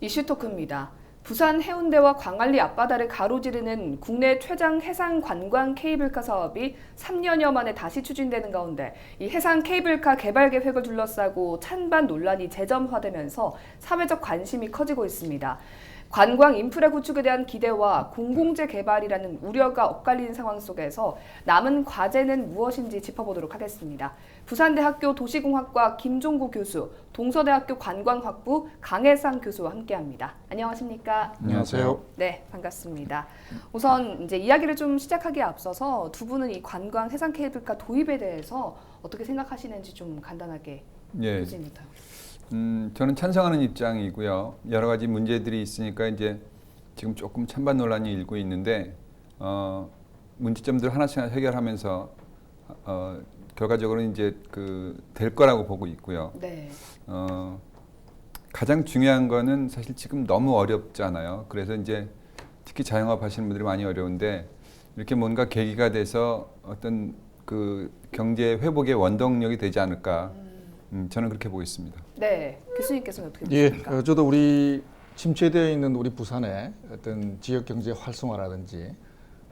이슈 토크입니다. 부산 해운대와 광안리 앞바다를 가로지르는 국내 최장 해상 관광 케이블카 사업이 3년여 만에 다시 추진되는 가운데 이 해상 케이블카 개발 계획을 둘러싸고 찬반 논란이 재점화되면서 사회적 관심이 커지고 있습니다. 관광 인프라 구축에 대한 기대와 공공재 개발이라는 우려가 엇갈리는 상황 속에서 남은 과제는 무엇인지 짚어보도록 하겠습니다. 부산대학교 도시공학과 김종구 교수, 동서대학교 관광학부 강혜상 교수와 함께합니다. 안녕하십니까? 안녕하세요. 네, 반갑습니다. 우선 이제 이야기를 좀 시작하기에 앞서서 두 분은 이 관광 해상 케이블카 도입에 대해서 어떻게 생각하시는지 좀 간단하게 교수님부터. 저는 찬성하는 입장이고요. 여러 가지 문제들이 있으니까 이제 지금 조금 찬반 논란이 일고 있는데 문제점들 하나씩 해결하면서 결과적으로는 이제 될 거라고 보고 있고요. 네. 가장 중요한 거는 사실 지금 너무 어렵잖아요. 그래서 이제 특히 자영업 하시는 분들이 많이 어려운데 이렇게 뭔가 계기가 돼서 어떤 그 경제 회복의 원동력이 되지 않을까. 저는 그렇게 보고 있습니다. 네, 교수님께서는 어떻게 보십니까? 저도 우리 침체되어 있는 우리 부산의 어떤 지역 경제 활성화라든지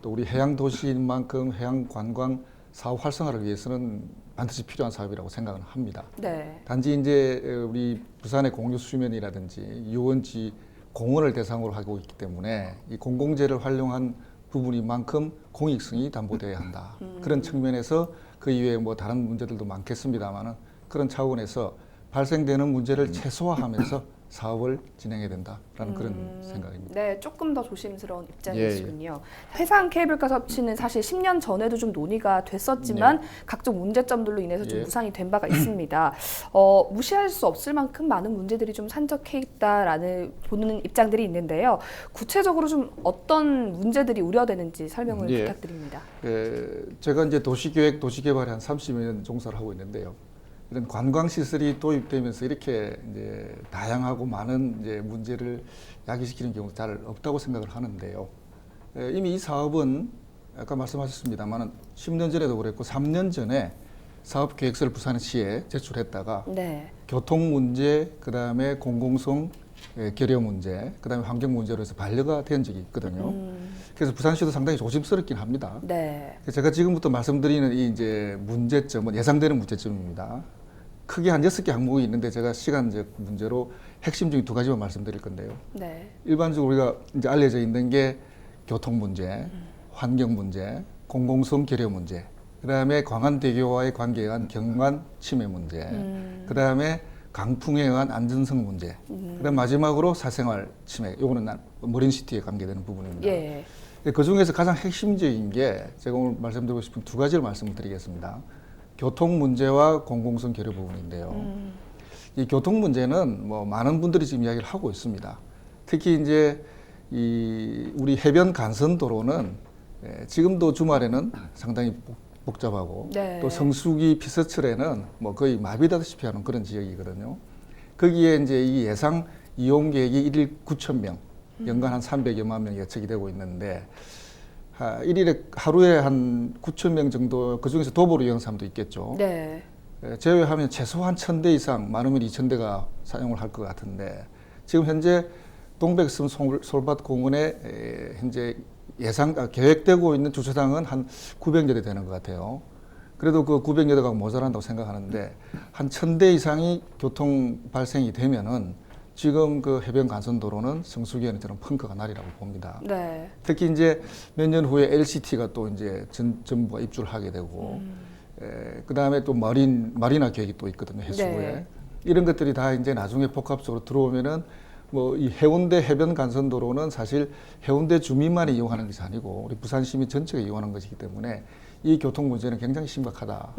또 우리 해양 도시인 만큼 해양 관광 사업 활성화를 위해서는 반드시 필요한 사업이라고 생각을 합니다. 네. 단지 이제 우리 부산의 공유 수면이라든지 유원지 공원을 대상으로 하고 있기 때문에 이 공공재를 활용한 부분인 만큼 공익성이 담보되어야 한다. 그런 측면에서 그 이외에 뭐 다른 문제들도 많겠습니다만은 그런 차원에서 발생되는 문제를 최소화하면서 사업을 진행해야 된다라는 그런 생각입니다. 네, 조금 더 조심스러운 입장이시군요. 해상 케이블카 설치는 사실 10년 전에도 좀 논의가 됐었지만 각종 문제점들로 인해서 좀 무산이 된 바가 있습니다. 무시할 수 없을 만큼 많은 문제들이 좀 산적해 있다라는 보는 입장들이 있는데요. 구체적으로 좀 어떤 문제들이 우려되는지 설명을 부탁드립니다. 제가 이제 도시계획, 도시개발에 한 30여 년 종사를 하고 있는데요. 이런 관광시설이 도입되면서 이렇게 이제 다양하고 많은 이제 문제를 야기시키는 경우가 잘 없다고 생각을 하는데요. 이미 이 사업은 아까 말씀하셨습니다만 10년 전에도 그랬고 3년 전에 사업계획서를 부산시에 제출했다가 교통 문제, 그다음에 공공성 결여 문제, 그다음에 환경 문제로 해서 반려가 된 적이 있거든요. 그래서 부산시도 상당히 조심스럽긴 합니다. 그래서 제가 지금부터 말씀드리는 이 이제 문제점은 예상되는 문제점입니다. 크게 한 6개 항목이 있는데 제가 시간적 문제로 핵심 중에 2가지만 말씀드릴 건데요. 일반적으로 우리가 이제 알려져 있는 게 교통 문제, 환경 문제, 공공성 결여 문제, 그다음에 광안대교와의 관계에 의한 경관 침해 문제, 그다음에 강풍에 의한 안전성 문제, 그다음 마지막으로 사생활 침해. 요거는 머린시티에 관계되는 부분입니다. 그 중에서 가장 핵심적인 게 제가 오늘 말씀드리고 싶은 2가지를 말씀드리겠습니다. 교통 문제와 공공성 결여 부분인데요. 이 교통 문제는 뭐 많은 분들이 지금 이야기를 하고 있습니다. 특히 이제 우리 해변 간선도로는 지금도 주말에는 상당히 복잡하고 또 성수기 피서철에는 뭐 거의 마비다시피 하는 그런 지역이거든요. 거기에 이제 이 예상 이용 계획이 1일 9,000명, 연간 한 300여만 명 예측이 되고 있는데 하루에 한 9,000명 정도, 그 중에서 도보로 이용하는 사람도 있겠죠. 제외하면 최소한 1,000대 이상, 많으면 2,000대가 사용을 할 것 같은데 지금 현재 동백섬 솔밭공원에 현재 계획되고 있는 주차장은 한 900여 대 되는 것 같아요. 그래도 그 900여 대가 모자란다고 생각하는데 한 1,000대 이상이 교통 발생이 되면은 지금 그 해변 간선도로는 성수기에는 저는 펑크가 날이라고 봅니다. 특히 이제 몇 년 후에 LCT가 또 이제 전부가 입주를 하게 되고, 그 다음에 또 마리나 계획이 또 있거든요, 해수부에. 이런 것들이 다 이제 나중에 복합적으로 들어오면은 뭐 이 해운대 해변 간선도로는 사실 해운대 주민만이 이용하는 것이 아니고 우리 부산 시민 전체가 이용하는 것이기 때문에 이 교통 문제는 굉장히 심각하다.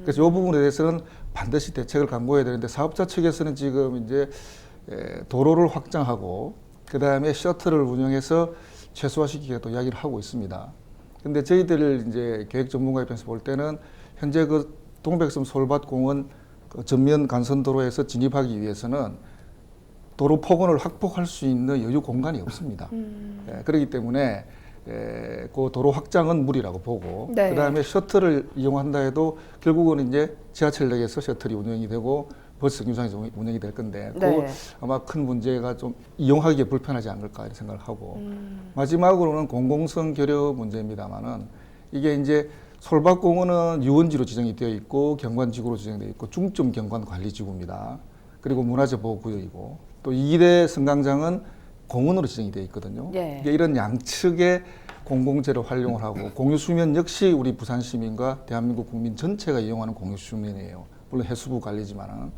그래서 이 부분에 대해서는 반드시 대책을 강구해야 되는데 사업자 측에서는 지금 이제 도로를 확장하고 그 다음에 셔틀을 운영해서 최소화시키겠다고 이야기를 하고 있습니다. 근데 저희들 이제 계획 전문가 입장에서 볼 때는 현재 그 동백섬 솔밭공원 전면 간선도로에서 진입하기 위해서는 도로 폭언을 확보할 수 있는 여유 공간이 없습니다. 그렇기 때문에 그 도로 확장은 무리라고 보고 그다음에 셔틀을 이용한다 해도 결국은 이제 지하철역에서 셔틀이 운영이 되고 버스 경유장에서 운영이 될 건데 네. 그 아마 큰 문제가 좀 이용하기에 불편하지 않을까 이런 생각을 하고 마지막으로는 공공성 결여 문제입니다만은 이게 이제 솔밭공원은 유원지로 지정이 되어 있고 경관지구로 지정되어 있고 중점 경관관리지구입니다. 그리고 문화재 보호구역이고 또 2대 승강장은 공원으로 지정이 되어 있거든요. 예. 이게 이런 양측의 공공재를 활용을 하고 공유수면 역시 우리 부산 시민과 대한민국 국민 전체가 이용하는 공유수면이에요. 물론 해수부 관리지만은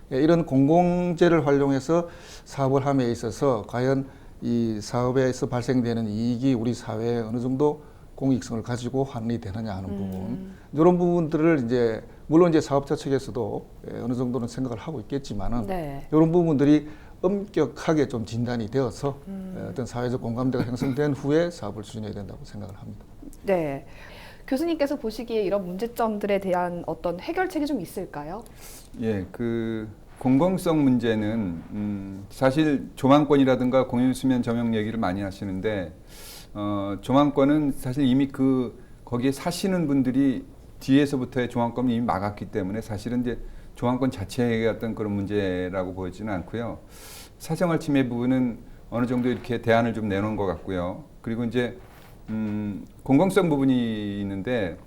이런 공공재를 활용해서 사업을 함에 있어서 과연 이 사업에서 발생되는 이익이 우리 사회에 어느 정도 공익성을 가지고 환원이 되느냐 하는 부분 이런 부분들을 이제 물론 이제 사업자 측에서도 어느 정도는 생각을 하고 있겠지만은 네. 이런 부분들이 엄격하게 좀 진단이 되어서 어떤 사회적 공감대가 형성된 후에 사업을 추진해야 된다고 생각을 합니다. 네. 교수님께서 보시기에 이런 문제점들에 대한 어떤 해결책이 좀 있을까요? 예, 그 공공성 문제는 사실 조망권이라든가 공유수면 점용 얘기를 많이 하시는데 조망권은 사실 이미 거기에 사시는 분들이 뒤에서부터의 조망권을 이미 막았기 때문에 사실은 이제 조망권 자체의 어떤 그런 문제라고 보이지는 않고요. 사생활 침해 부분은 어느 정도 이렇게 대안을 좀 내놓은 것 같고요. 그리고 이제 공공성 부분이 있는데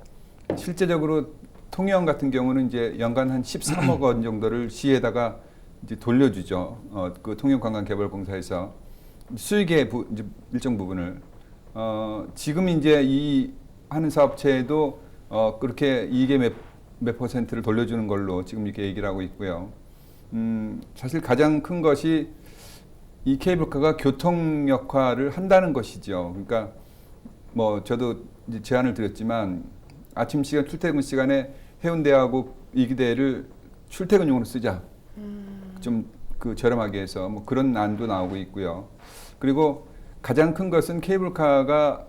실제적으로 통영 같은 경우는 이제 연간 한 13억 원 정도를 시에다가 이제 돌려주죠. 그 통영관광개발공사에서 수익의 이제 일정 부분을 지금 이제 이 하는 사업체에도 그렇게 이익의 몇 퍼센트를 돌려주는 걸로 지금 이렇게 얘기를 하고 있고요. 사실 가장 큰 것이 이 케이블카가 교통 역할을 한다는 것이죠. 그러니까 뭐 저도 이제 제안을 드렸지만 아침 시간 출퇴근 시간에 해운대하고 이기대를 출퇴근용으로 쓰자. 좀 그 저렴하게 해서 뭐 그런 안도 나오고 있고요. 그리고 가장 큰 것은 케이블카가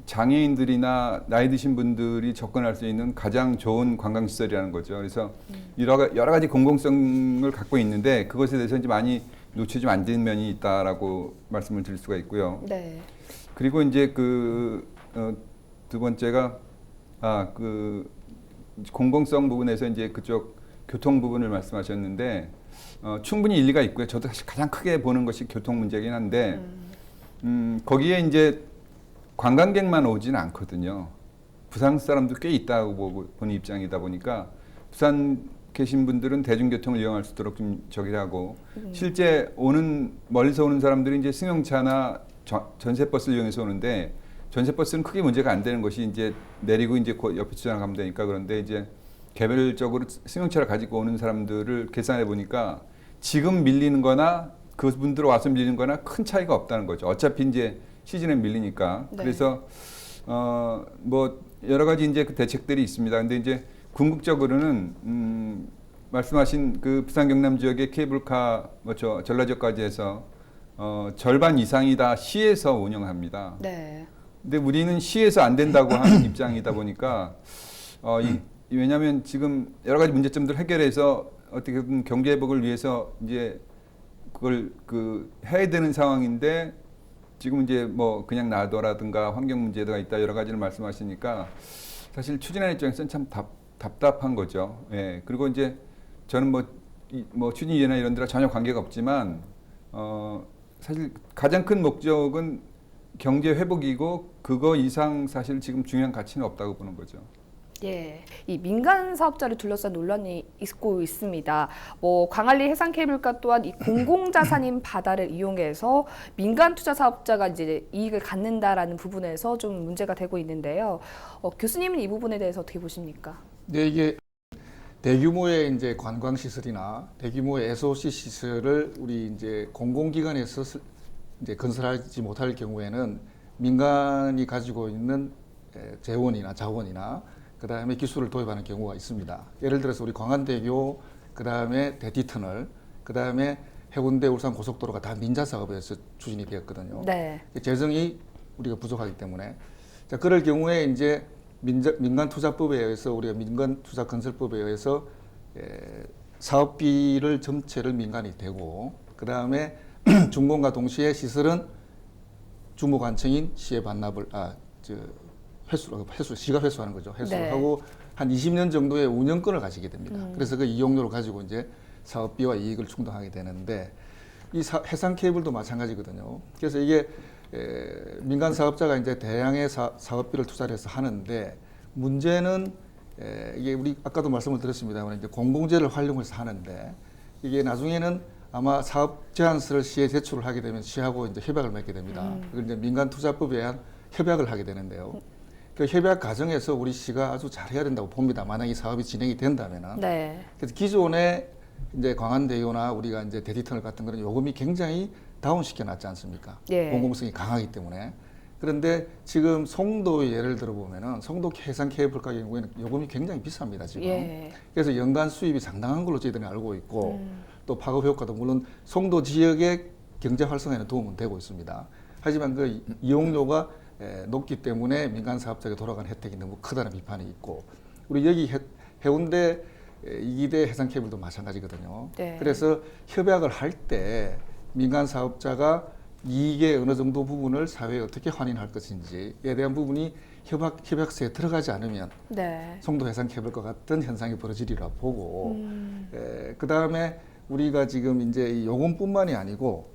장애인들이나 나이 드신 분들이 접근할 수 있는 가장 좋은 관광시설이라는 거죠. 그래서 여러 가지 공공성을 갖고 있는데 그것에 대해서 이제 많이 노출이 좀 안 된 면이 있다라고 말씀을 드릴 수가 있고요. 네. 그리고 이제 두 번째가 그 공공성 부분에서 이제 그쪽 교통 부분을 말씀하셨는데 충분히 일리가 있고요. 저도 사실 가장 크게 보는 것이 교통 문제긴 한데 거기에 이제 관광객만 오지는 않거든요. 부산 사람도 꽤 있다고 보는 입장이다 보니까 부산 계신 분들은 대중교통을 이용할 수 있도록 좀 저기 하고 실제 멀리서 오는 사람들이 이제 승용차나 전세버스를 이용해서 오는데 전세버스는 크게 문제가 안 되는 것이 이제 내리고 이제 옆에 지나가면 되니까 그런데 이제 개별적으로 승용차를 가지고 오는 사람들을 계산해 보니까 지금 밀리는 거나 그분들 와서 밀리는 거나 큰 차이가 없다는 거죠. 어차피 이제 시즌에 밀리니까. 네. 그래서 뭐 여러 가지 이제 그 대책들이 있습니다. 근데 이제 궁극적으로는 말씀하신 그 부산 경남 지역의 케이블카 전라지역까지 해서 절반 이상이 다 시에서 운영합니다. 네. 근데 우리는 시에서 안 된다고 하는 입장이다 보니까 왜냐하면 지금 여러 가지 문제점들 해결해서 어떻게든 경제 회복을 위해서 이제 그걸 해야 되는 상황인데 지금 이제 뭐 그냥 놔둬라든가 환경 문제가 있다 여러 가지를 말씀하시니까 사실 추진하는 입장에서는 참 답답한 거죠. 예. 그리고 이제 저는 뭐 추진위원회 이런 데랑 전혀 관계가 없지만 사실 가장 큰 목적은 경제 회복이고 그거 이상 사실 지금 중요한 가치는 없다고 보는 거죠. 예, 이 민간 사업자를 둘러싼 논란이 있고 있습니다. 뭐 광안리 해상 케이블카 또한 이 공공자산인 바다를 이용해서 민간 투자 사업자가 이제 이익을 갖는다라는 부분에서 좀 문제가 되고 있는데요. 교수님은 이 부분에 대해서 어떻게 보십니까? 네, 이게 대규모의 이제 관광 시설이나 대규모의 SOC 시설을 우리 이제 공공기관에서 이제 건설하지 못할 경우에는 민간이 가지고 있는 재원이나 자원이나 그 다음에 기술을 도입하는 경우가 있습니다. 예를 들어서 우리 광안대교, 그 다음에 대티터널, 그 다음에 해운대 울산 고속도로가 다 민자 사업에서 추진이 되었거든요. 네. 재정이 우리가 부족하기 때문에 자 그럴 경우에 이제 민간 투자법에 의해서 우리가 민간 투자 건설법에 의해서 사업비를 전체를 민간이 되고 그 다음에 준공과 동시에 시설은 주무관청인 시의 반납을 시가 회수하는 거죠. 회수를 네. 하고 한 20년 정도의 운영권을 가지게 됩니다. 그래서 그 이용료를 가지고 이제 사업비와 이익을 충당하게 되는데 이 해상 케이블도 마찬가지거든요. 그래서 이게 민간 사업자가 이제 대량의 사업비를 투자를 해서 하는데 문제는 이게 우리 아까도 말씀을 드렸습니다만 이제 공공재를 활용해서 하는데 이게 나중에는 아마 사업 제안서를 시에 제출을 하게 되면 시하고 이제 협약을 맺게 됩니다. 그걸 이제 민간 투자법에 의한 협약을 하게 되는데요. 그 협약 과정에서 우리 시가 아주 잘해야 된다고 봅니다. 만약 이 사업이 진행이 된다면은. 네. 그래서 기존에 이제 광안대교나 우리가 이제 대디터널 같은 거는 요금이 굉장히 다운시켜 놨지 않습니까? 예. 공공성이 강하기 때문에. 그런데 지금 송도의 예를 들어 보면은 송도 해상 케이블카 경우에는 요금이 굉장히 비쌉니다, 지금. 예. 그래서 연간 수입이 상당한 걸로 저희들이 알고 있고 또 파급 효과도 물론 송도 지역의 경제 활성화에는 도움은 되고 있습니다. 하지만 그 이용료가 높기 때문에 민간 사업자에게 돌아가는 혜택이 너무 크다는 비판이 있고 우리 여기 해운대 이기대 해상 케이블도 마찬가지거든요. 네. 그래서 협약을 할 때 민간 사업자가 이익의 어느 정도 부분을 사회에 어떻게 환원할 것인지에 대한 부분이 협약서에 들어가지 않으면 네. 송도 해상 케이블과 같은 현상이 벌어지리라 보고 그 다음에 우리가 지금 이제 이 요금뿐만이 아니고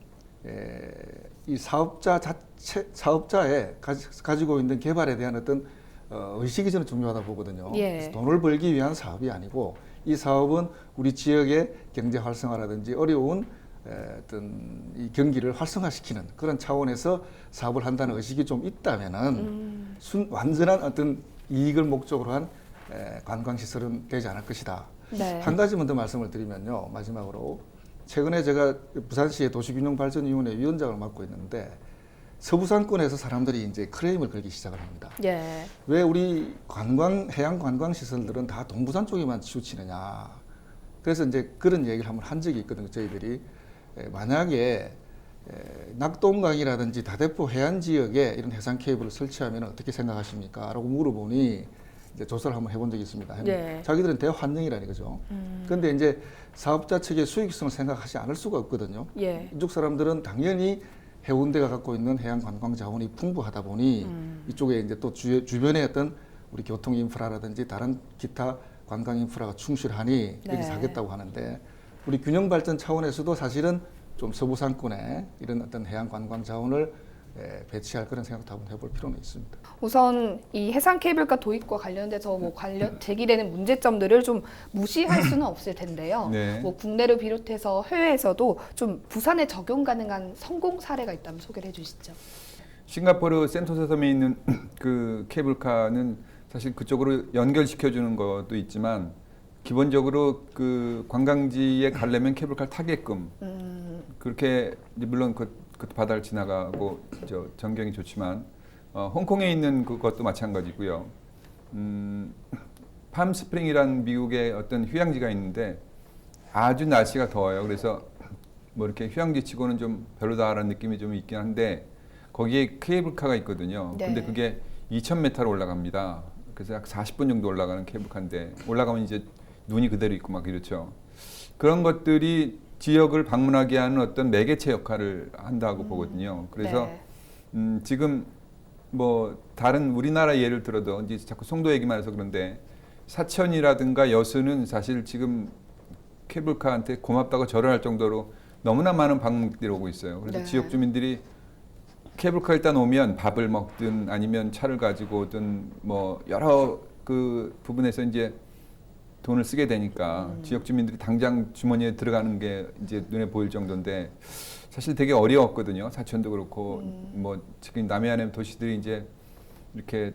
이 사업자의 가지고 있는 개발에 대한 어떤 의식이 저는 중요하다 보거든요. 예. 그래서 돈을 벌기 위한 사업이 아니고 이 사업은 우리 지역의 경제 활성화라든지 어려운 어떤 이 경기를 활성화시키는 그런 차원에서 사업을 한다는 의식이 좀 있다면은 완전한 어떤 이익을 목적으로 한 관광시설은 되지 않을 것이다. 네. 한 가지만 더 말씀을 드리면요. 마지막으로 최근에 제가 부산시의 도시균형발전위원회 위원장을 맡고 있는데 서부산권에서 사람들이 이제 크레임을 걸기 시작을 합니다. 예. 왜 우리 해양 관광 시설들은 다 동부산 쪽에만 치우치느냐. 그래서 이제 그런 얘기를 한번 한 적이 있거든요. 저희들이 만약에 낙동강이라든지 다대포 해안 지역에 이런 해상 케이블을 설치하면 어떻게 생각하십니까? 라고 물어보니 이제 조사를 한번 해본 적이 있습니다. 네. 자기들은 대환영이라는 거죠. 그런데 이제 사업자 측의 수익성을 생각하지 않을 수가 없거든요. 예. 이쪽 사람들은 당연히 해운대가 갖고 있는 해양 관광 자원이 풍부하다 보니 이쪽에 이제 또 주변에 어떤 우리 교통 인프라라든지 다른 기타 관광 인프라가 충실하니 네. 여기 사겠다고 하는데 우리 균형 발전 차원에서도 사실은 좀 서부산권에 이런 어떤 해양 관광 자원을 배치할 그런 생각도 한번 해볼 필요는 있습니다. 우선 이 해상 케이블카 도입과 관련돼서 뭐 제기되는 문제점들을 좀 무시할 수는 없을 텐데요. 네. 뭐 국내를 비롯해서 해외에서도 좀 부산에 적용 가능한 성공 사례가 있다면 소개를 해주시죠. 싱가포르 센토사 섬에 있는 그 케이블카는 사실 그쪽으로 연결시켜주는 것도 있지만 기본적으로 그 관광지에 가려면 케이블카를 타게끔 그렇게 이제 물론 그 바다를 지나가고 전경이 좋지만 홍콩에 있는 그것도 마찬가지고요. 팜스프링이라는 미국의 어떤 휴양지가 있는데 아주 날씨가 더워요. 그래서 뭐 이렇게 휴양지치고는 좀 별로다라는 느낌이 좀 있긴 한데 거기에 케이블카가 있거든요. 네. 근데 그게 2,000m로 올라갑니다. 그래서 약 40분 정도 올라가는 케이블카인데 올라가면 이제 눈이 그대로 있고 막 이렇죠. 그런 것들이 지역을 방문하게 하는 어떤 매개체 역할을 한다고 보거든요. 그래서 네. 지금 뭐 다른 우리나라 예를 들어도 이제 자꾸 송도 얘기만 해서 그런데 사천이라든가 여수는 사실 지금 케이블카한테 고맙다고 절을 정도로 너무나 많은 방문객들이 오고 있어요. 그래서 네. 지역 주민들이 케이블카 일단 오면 밥을 먹든 아니면 차를 가지고 오든 뭐 여러 그 부분에서 이제 돈을 쓰게 되니까 지역 주민들이 당장 주머니에 들어가는 게 이제 눈에 보일 정도인데 사실 되게 어려웠거든요. 사천도 그렇고 뭐 지금 남해안의 도시들이 이제 이렇게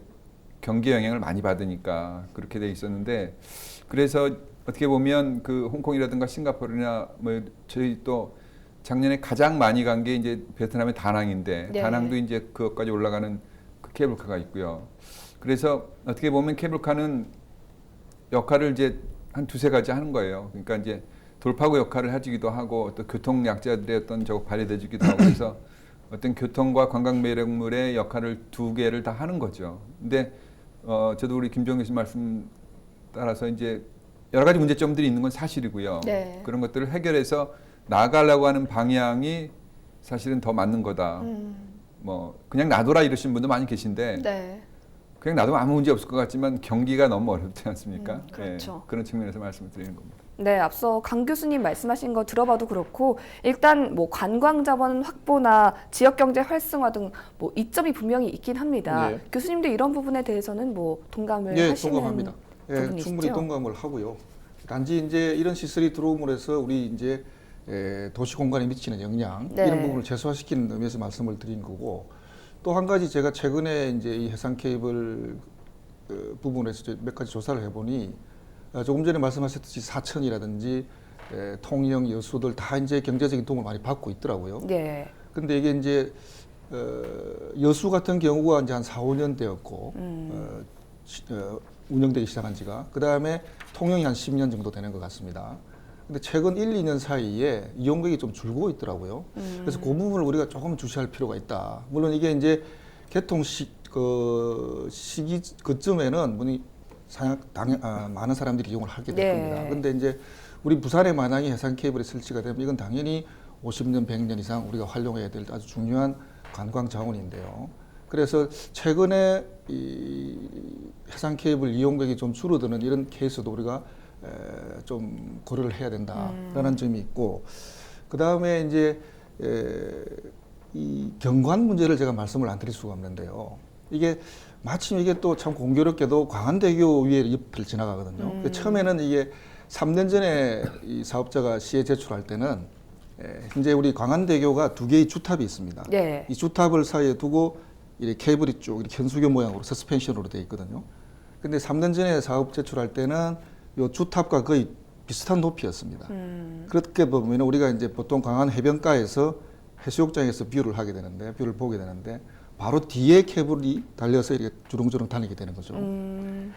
경기 영향을 많이 받으니까 그렇게 돼 있었는데 그래서 어떻게 보면 그 홍콩이라든가 싱가포르나 뭐 저희 또 작년에 가장 많이 간 게 이제 베트남의 다낭인데 네. 다낭도 이제 그것까지 올라가는 그 케이블카가 있고요. 그래서 어떻게 보면 케이블카는 역할을 이제 한 두세 가지 하는 거예요. 그러니까 이제 돌파구 역할을 해주기도 하고 또 교통 약자들의 어떤 저거 발휘돼주기도 하고 그래서 어떤 교통과 관광 매력물의 역할을 두 개를 다 하는 거죠. 근데 저도 우리 김종 교수님 말씀 따라서 이제 여러 가지 문제점들이 있는 건 사실이고요. 네. 그런 것들을 해결해서 나아가려고 하는 방향이 사실은 더 맞는 거다. 뭐 그냥 놔둬라 이러신 분도 많이 계신데 네. 그냥 놔두면 아무 문제 없을 것 같지만 경기가 너무 어렵지 않습니까? 그렇죠. 예, 그런 측면에서 말씀을 드리는 겁니다. 네, 앞서 강 교수님 말씀하신 거 들어봐도 그렇고 일단 뭐 관광 자본 확보나 지역 경제 활성화 등 뭐 이점이 분명히 있긴 합니다. 네. 교수님도 이런 부분에 대해서는 뭐 동감을 예, 하시는 동감합니다. 예, 부분이시죠? 충분히 동감을 하고요. 단지 이제 이런 시설이 들어옴으로 해서 우리 이제 도시 공간에 미치는 영향 네. 이런 부분을 최소화시키는 의미에서 말씀을 드린 거고, 또 한 가지 제가 최근에 이제 이 해상 케이블 부분에서 몇 가지 조사를 해보니 조금 전에 말씀하셨듯이 사천이라든지 통영, 여수들 다 이제 경제적인 도움을 많이 받고 있더라고요. 예. 근데 이게 이제 여수 같은 경우가 이제 한 4, 5년 되었고 운영되기 시작한 지가, 그 다음에 통영이 한 10년 정도 되는 것 같습니다. 근데 최근 1, 2년 사이에 이용객이 좀 줄고 있더라고요. 그래서 그 부분을 우리가 조금 주시할 필요가 있다. 물론 이게 이제 개통 시기 그쯤에는 많은 사람들이 이용을 하게 될 네. 겁니다. 근데 이제 우리 부산에 만약에 해상 케이블이 설치가 되면 이건 당연히 50년, 100년 이상 우리가 활용해야 될 아주 중요한 관광 자원인데요. 그래서 최근에 이 해상 케이블 이용객이 좀 줄어드는 이런 케이스도 우리가 좀 고려를 해야 된다라는 점이 있고, 그 다음에 이제 이 경관 문제를 제가 말씀을 안 드릴 수가 없는데요. 이게 마침 이게 또 참 공교롭게도 광안대교 위에 옆을 지나가거든요. 처음에는 이게 3년 전에 이 사업자가 시에 제출할 때는 이제 우리 광안대교가 두 개의 주탑이 있습니다. 네. 이 주탑을 사이에 두고 이렇게 케이블이 쭉 이렇게 현수교 모양으로 서스펜션으로 되어 있거든요. 근데 3년 전에 사업 제출할 때는 이 주탑과 거의 비슷한 높이였습니다. 그렇게 보면 우리가 이제 보통 광안 해변가에서 해수욕장에서 뷰를 하게 되는데, 뷰를 보게 되는데 바로 뒤에 케이블이 달려서 이렇게 주렁주렁 다니게 되는 거죠.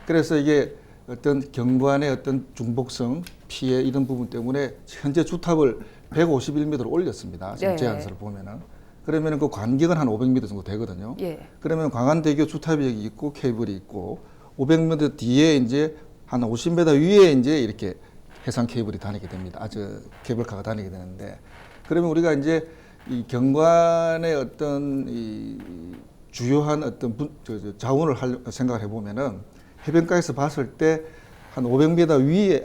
그래서 이게 어떤 경관의 어떤 중복성, 피해 이런 부분 때문에 현재 주탑을 151m로 올렸습니다. 지금 네. 제안서를 보면은. 그러면은 그 간격은 한 500m 정도 되거든요. 예. 그러면 광안대교 주탑이 여기 있고 케이블이 있고 500m 뒤에 이제 한 50m 위에 이제 이렇게 해상 케이블이 다니게 됩니다. 케이블카가 다니게 되는데, 그러면 우리가 이제 이 경관의 어떤 이 주요한 어떤 자원을 생각을 해보면은 해변가에서 봤을 때 한 500m 위에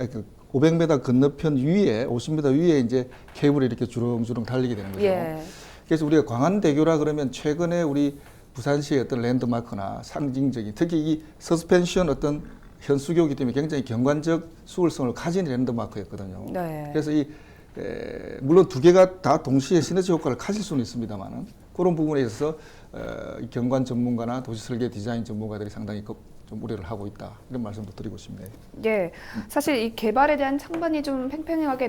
500m 건너편 위에 50m 위에 이제 케이블이 이렇게 주렁주렁 달리게 되는 거죠. 예. 그래서 우리가 광안대교라 그러면 최근에 우리 부산시의 어떤 랜드마크나 상징적인, 특히 이 서스펜션 어떤 현수교이기 때문에 굉장히 경관적 수월성을 가진 랜드마크였거든요. 네. 그래서 물론 두 개가 다 동시에 시너지 효과를 가질 수는 있습니다만은 그런 부분에 있어서 이 경관 전문가나 도시 설계 디자인 전문가들이 상당히 좀 우려를 하고 있다, 이런 말씀도 드리고 싶네요. 예, 사실 이 개발에 대한 찬반이 좀 팽팽하게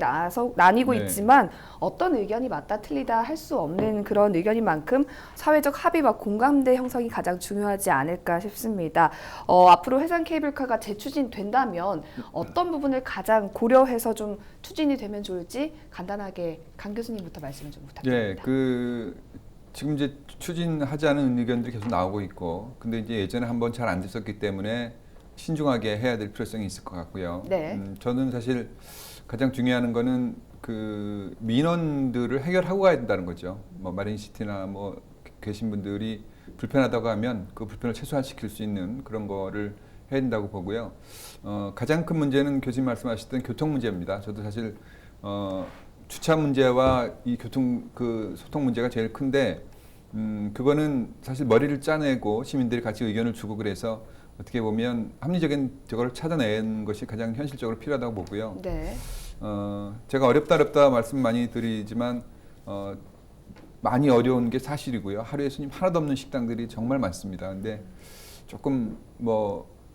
나뉘고 네. 있지만 어떤 의견이 맞다 틀리다 할 수 없는 그런 의견인 만큼 사회적 합의와 공감대 형성이 가장 중요하지 않을까 싶습니다. 앞으로 해상 케이블카가 재추진된다면 어떤 부분을 가장 고려해서 좀 추진이 되면 좋을지 간단하게 강 교수님부터 말씀을 좀 부탁드립니다. 지금 이제 추진하자는 의견들이 계속 나오고 있고, 근데 이제 예전에 한번 잘 안 됐었기 때문에 신중하게 해야 될 필요성이 있을 것 같고요. 네. 저는 사실 가장 중요한 거는 그 민원들을 해결하고 가야 된다는 거죠. 뭐 마린시티나 뭐 계신 분들이 불편하다고 하면 그 불편을 최소화시킬 수 있는 그런 거를 해야 된다고 보고요. 가장 큰 문제는 교수님 말씀하셨던 교통 문제입니다. 저도 사실 주차 문제와 이 소통 문제가 제일 큰데, 그거는 사실 머리를 짜내고 시민들이 같이 의견을 주고 그래서 어떻게 보면 합리적인 저걸 찾아내는 것이 가장 현실적으로 필요하다고 보고요. 네. 제가 어렵다 말씀 많이 드리지만, 많이 어려운 게 사실이고요. 하루에 손님 하나도 없는 식당들이 정말 많습니다. 근데 조금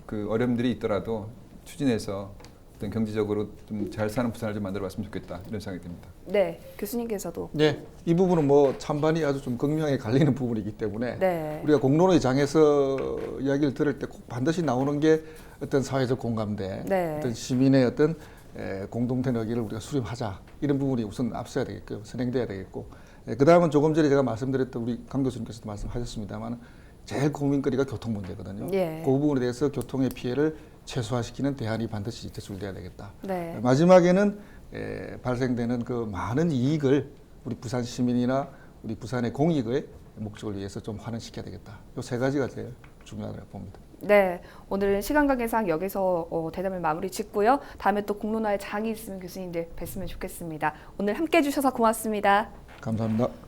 그 어려움들이 있더라도 추진해서 어떤 경제적으로 좀 잘 사는 부산을 좀 만들어봤으면 좋겠다, 이런 생각이 듭니다. 네, 교수님께서도. 네, 이 부분은 찬반이 아주 좀 극명하게 갈리는 부분이기 때문에 네. 우리가 공론의 장에서 이야기를 들을 때 꼭 반드시 나오는 게 어떤 사회적 공감대, 네. 어떤 시민의 어떤 공동된 의견을 우리가 수립하자, 이런 부분이 우선 앞서야 되겠고 선행돼야 되겠고, 그 다음은 조금 전에 제가 말씀드렸던 우리 강 교수님께서도 말씀하셨습니다만 제일 고민거리가 교통 문제거든요. 예. 그 부분에 대해서 교통의 피해를 최소화시키는 대안이 반드시 제출돼야 되겠다. 네. 마지막에는 발생되는 그 많은 이익을 우리 부산 시민이나 우리 부산의 공익의 목적을 위해서 좀 환원시켜야 되겠다. 이 세 가지가 제일 중요하다고 봅니다. 네, 오늘은 시간 관계상 여기서 대담을 마무리 짓고요. 다음에 또 공론화에 장이 있으면 교수님들 뵀으면 좋겠습니다. 오늘 함께해 주셔서 고맙습니다. 감사합니다.